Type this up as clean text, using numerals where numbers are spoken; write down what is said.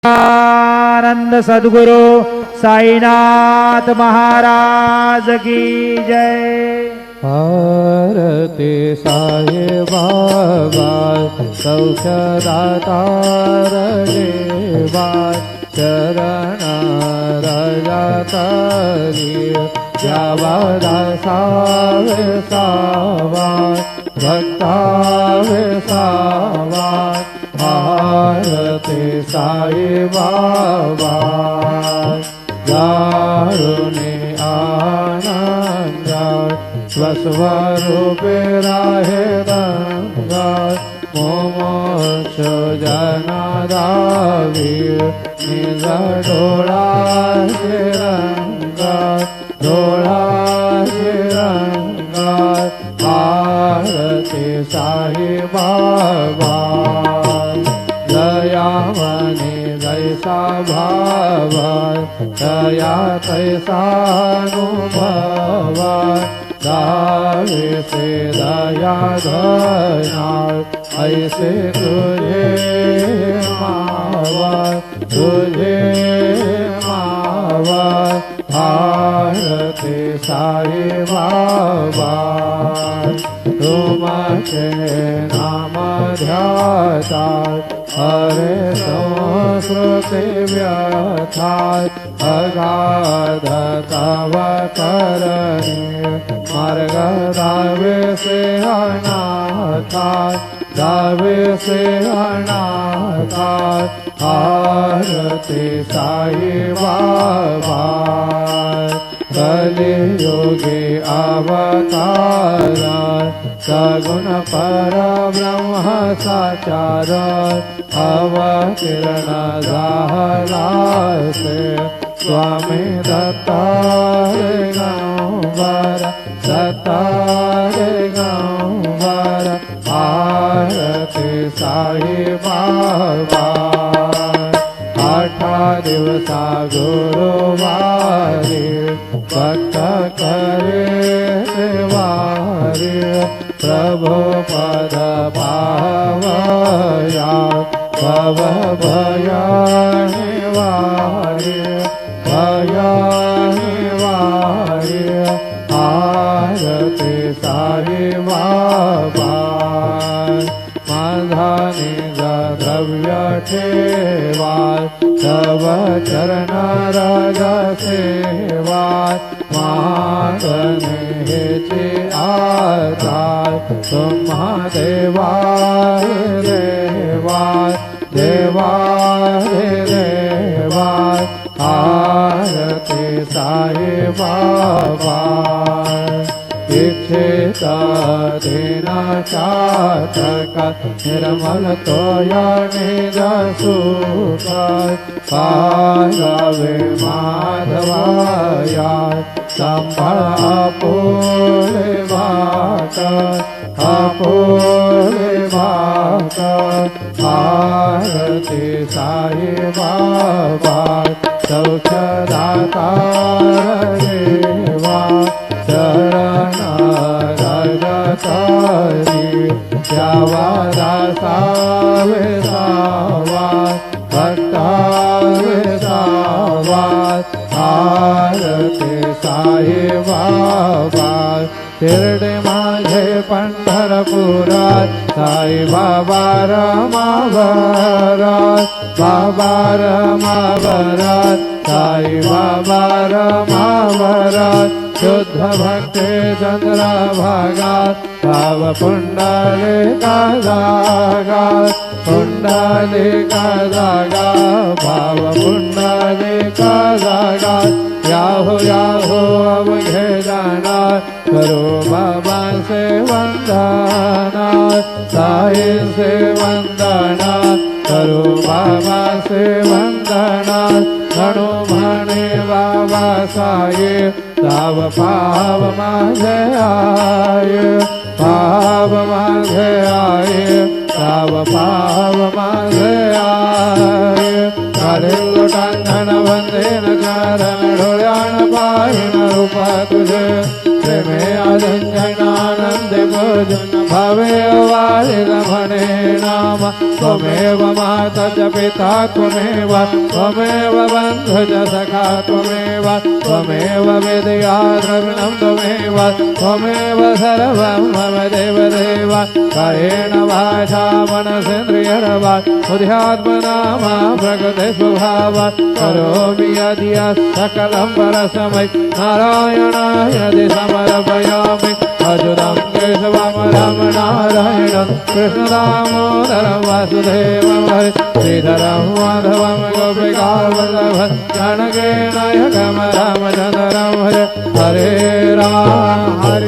आनंद सद्गुरु साईनाथ महाराज की जय। आरती साई बाबा सौख्यदातार देवा चरण राजा तारी जावादा सावे सावा भक्तावे सावा। आरती साई बाबा जारुने आनंद स्वस्वरूपे राहे गंगा मोमोक्ष जनादावीर निज डोळा रंगा डोळा रंगा। आरती साई बाबा दयावने जैसा भाव दया तैसा अनुभव दावे से दया धना ऐसे तुझे मावा तुझे मावा। आरती साई बाबा तुमके नाम ध्याता हरे संस्कृति व्यथा अगाध तव करणी मार्ग दावे से अनाथा दावे से अनाथा। आरती साई बाबा कलियुगे अवतार सगुण पर ब्रह्म साचार अवतीर्ण झाला से स्वामी दत्ता गंबर दत्ता गंबर। आरती साई बाबा 8 दिवसा गुरुवारी भक्त करे वारी प्रभु पद पावया भव भया निवारी भया निवारी। आरती साई बाबा माधानी द्रव्य ठेवा तव चरण राज सेवा मागणे हेचे आधार तुम्हा देवा देवा देवा देवा। आरती साई बाबा इच्छित देना चातक निर्मल तोया निज सुख पावे माधवाया संभल अपूरे भाट अपूरे भाट। आरती साई बाबा सौख्यदाता देवा चरण रजतारी जावादा सावे सावा भक्तावे सावा। आरती साई बाबा शिर्डी माझे पंढरपुरात साई बाबा रमावरात बाबा रमावरात साई बाबा रमावरात शुद्ध भक्ते चंद्रभागात भाव पुंडलिका जागात पुंडलिका जागा भाव पुंडलिका जागात। याहो याहो अवघे जाणार करो बाबा से वंदना साई से वंदना करो बाबा से वंदना। गणो म्हणे बाबा साई ताव पाव माझे आये पाव माझे आये ताव पाव माझे आये। काढेल टांगण वंदेन कारण डोळ्यान पाहिन रूपा तुझे प्रेमे आनंद पूजन भवेव वादिरमणे नाम त्वमेव माता च पिता त्वमेव त्वमेव बन्धु च सखा त्वमेव त्वमेव विद्या द्रविणं त्वमेव त्वमेव सर्वं मम देवदेव कायेन वाचा मनसेन्द्रियर्वा बुद्ध्यात्मना मा प्रकृते स्वभावात् करोमि यदि सकलं परस्मै नारायणाय समर्पयामि अच्युतं केशवं नारायणं कृष्णदामोदरं वासुदेवं हरे श्रीधरं माधवं गोपिकावल्लभं जानकीनायकं रामचन्द्रं हरे हरे राम हरे